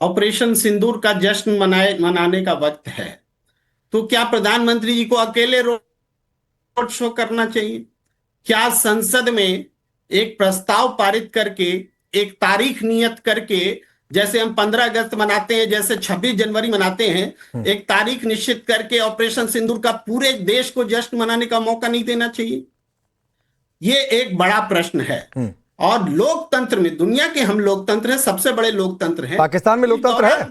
Operation सिंदूर का जश्न मनाने का वक्त है, तो क्या प्रधानमंत्री जी को अकेले रोड शो करना चाहिए? क्या संसद में एक प्रस्ताव पारित करके, एक तारीख नियत करके, जैसे हम 15 अगस्त मनाते हैं, जैसे 26 जनवरी मनाते हैं, एक तारीख निश्चित करके ऑपरेशन सिंदूर का पूरे देश को जश्न मनाने का मौका नहीं देना चाहिए? ये एक बड़ा प्रश्न है। और लोकतंत्र में, दुनिया के हम लोकतंत्र हैं, सबसे बड़े लोकतंत्र हैं, पाकिस्तान में लोकतंत्र है।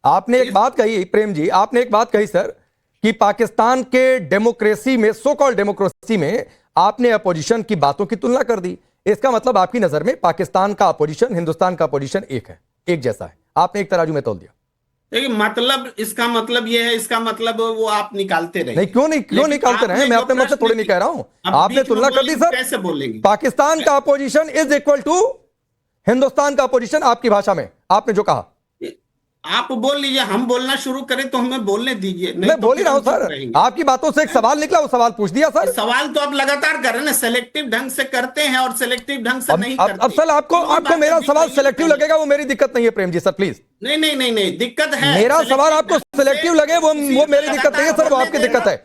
आपने एक बात कही प्रेम जी, आपने एक बात कही सर कि पाकिस्तान के डेमोक्रेसी में, सो कॉल्ड डेमोक्रेसी में आपने अपोजिशन की बातों की तुलना कर दी। इसका मतलब आपकी नजर में पाकिस्तान का अपोजिशन, हिंदुस्तान का अपोजिशन एक है, एक जैसा है। आपने एक तराजू में तोल दिया। देखिए, मतलब इसका मतलब ये है, इसका मतलब वो आप निकालते रहे। नहीं, क्यों निकालते रहे? मैं अपने मत से थोड़ी नहीं कह रहा हूं, आपने तुलना कर दी सर। कैसे बोलेंगे? पाकिस्तान का opposition is equal to Hindustan का अपोजिशन, आपकी भाषा में आपने जो कहा। आप बोल लीजिए, हम बोलना शुरू करें तो हमें बोलने दीजिए। मैं बोल ही रहा हूं सर, आपकी बातों से एक सवाल निकला, वो सवाल पूछ दिया सर। सवाल तो आप लगातार कर रहे हैं ना, सेलेक्टिव ढंग से करते हैं और सेलेक्टिव ढंग से नहीं करते। अब सर आपको मेरा सवाल सेलेक्टिव लगेगा, वो मेरी दिक्कत नहीं है प्रेम जी, सर प्लीज। नहीं, दिक्कत है। मेरा सवाल आपको सेलेक्टिव लगे, वो मेरी दिक्कत नहीं है सर, वो आपकी दिक्कत है।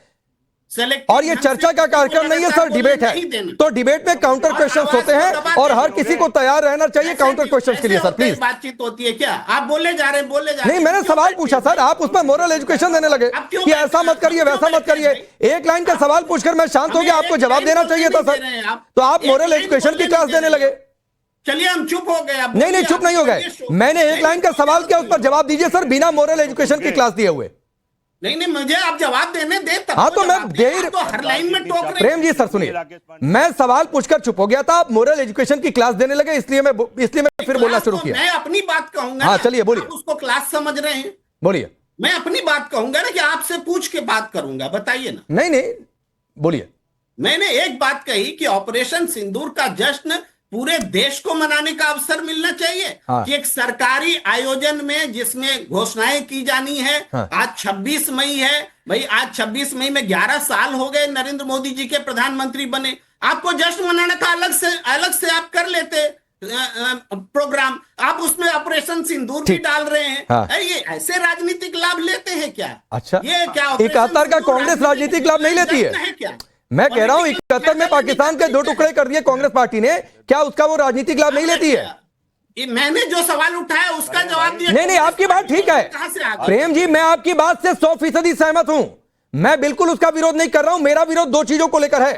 और ये चर्चा का कार्यक्रम नहीं है सर, डिबेट है। तो डिबेट में काउंटर क्वेश्चंस होते हैं और हर किसी को तैयार रहना चाहिए काउंटर क्वेश्चंस के लिए सर, प्लीज। बातचीत होती है क्या? आप बोले जा रहे हैं। नहीं, मैंने सवाल पूछा सर, आप उसमें मोरल एजुकेशन देने लगे कि ऐसा मत करिए, वैसा मत करिए। एक लाइन का सवाल पूछकर मैं शांत हो गया, आपको जवाब देना चाहिए था सर, तो आप मोरल एजुकेशन की क्लास देने लगे। चलिए हम चुप हो गए। नहीं, चुप नहीं हो गए। मैंने एक लाइन का सवाल किया, उस पर जवाब दीजिए सर, बिना मोरल एजुकेशन की क्लास दिए हुए। नहीं, मुझे आप जवाब देने दे तब। हाँ, तो मैं दे ही तो हर लाइन में टोक रहे। प्रेम जी सर सुनिए, मैं सवाल पूछकर चुप हो गया था, आप मोरल एजुकेशन की क्लास देने लगे, इसलिए मैं फिर बोलना शुरू किया। मैं अपनी बात कहूंगा। हाँ चलिए बोलिए। उसको क्लास समझ रहे हैं? बोलिए। मैं अपनी बात कहूंगा ना, कि आपसे पूछ के बात करूंगा, बताइए ना। नहीं, बोलिए। मैंने एक बात कही कि ऑपरेशन सिंदूर का जश्न पूरे देश को मनाने का अवसर मिलना चाहिए। हाँ। कि एक सरकारी आयोजन में जिसमें घोषणाएं की जानी है। हाँ। आज 26 मई है भाई, आज 26 मई में 11 साल हो गए नरेंद्र मोदी जी के प्रधानमंत्री बने। आपको जश्न मनाने का अलग से आप कर लेते प्रोग्राम, आप उसमें ऑपरेशन सिंदूर भी डाल रहे हैं। हाँ। ये ऐसे राजनीतिक लाभ लेते हैं क्या? अच्छा, ये क्या 71 का कांग्रेस राजनीतिक लाभ नहीं लेती है क्या? मैं कह रहा हूं 71 में पाकिस्तान के 2 टुकड़े कर दिए कांग्रेस पार्टी ने, क्या उसका वो राजनीतिक लाभ नहीं लेती है? मैंने जो सवाल उठाया उसका जवाब दिया। नहीं, आपकी बात ठीक है प्रेम जी, मैं आपकी बात से 100% सहमत हूं। मैं बिल्कुल उसका विरोध नहीं कर रहा हूं। मेरा विरोध 2 चीजों को लेकर है।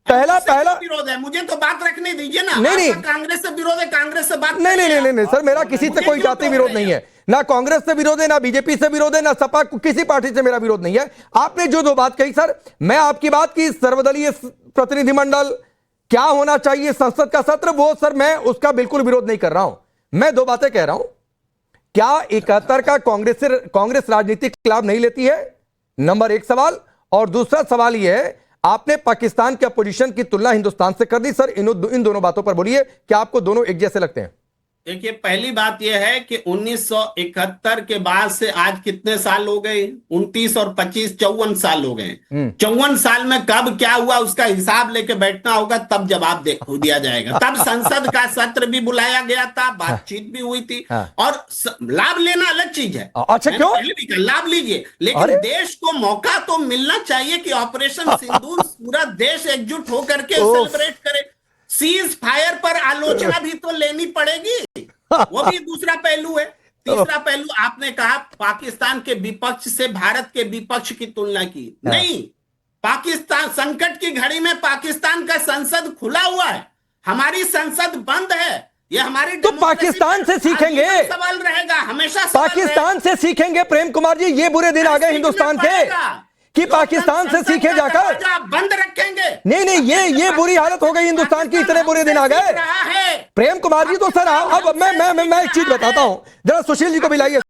पहला विरोध है, मुझे तो बात रखने दीजिए ना। नहीं, कांग्रेस से विरोध है, कांग्रेस से बात नहीं सर, मेरा किसी से कोई जाति विरोध नहीं है, ना कांग्रेस से विरोध है, ना बीजेपी से विरोध है, ना सपा, किसी पार्टी से मेरा विरोध नहीं है। आपने जो 2 बात कही सर, मैं आपकी बात की सर्वदलीय प्रतिनिधिमंडल क्या होना चाहिए, संसद का सत्र, वो सर मैं उसका बिल्कुल विरोध नहीं कर रहा हूं। मैं 2 बातें कह रहा हूं। क्या 71 का कांग्रेस राजनीतिक लाभ नहीं लेती है? नंबर 1 सवाल। और दूसरा सवाल यह है, आपने पाकिस्तान के अपोजिशन की तुलना हिंदुस्तान से कर दी सर। इन दोनों बातों पर बोलिए, क्या आपको दोनों एक जैसे लगते हैं? देखिए, पहली बात यह है कि 1971 के बाद से आज कितने साल हो गए? 29 और 25 54 साल हो गए। 54 साल में कब क्या हुआ उसका हिसाब लेके बैठना होगा, तब जवाब दिया जाएगा। तब संसद का सत्र भी बुलाया गया था, बातचीत भी हुई थी। और लाभ लेना अलग चीज है। अच्छा, क्यों? पहले भी लाभ लीजिए, लेकिन देश को मौका तो मिलना चाहिए कि ऑपरेशन सिंदूर पूरा देश एकजुट होकर के सेलिब्रेट करे। सीज फायर पर आलोचना भी तो लेनी पड़ेगी, वो भी दूसरा पहलू है। तीसरा पहलू, आपने कहा पाकिस्तान के विपक्ष से भारत के विपक्ष की तुलना की। नहीं, पाकिस्तान संकट की घड़ी में पाकिस्तान का संसद खुला हुआ है, हमारी संसद बंद है। ये हमारी तो पाकिस्तान से सीखेंगे, सवाल रहेगा हमेशा। पाकिस्तान से सीखेंगे प्रेम कुमार जी। ये बुरे दिन आ गए हिंदुस्तान के कि पाकिस्तान से सीखे जाकर बंद रखेंगे। नहीं, ये बुरी हालत हो गई हिंदुस्तान की, इतने बुरे दिन आ गए प्रेम कुमार जी। तो सर अब मैं एक चीज बताता हूं, जरा सुशील जी को भी लाइए।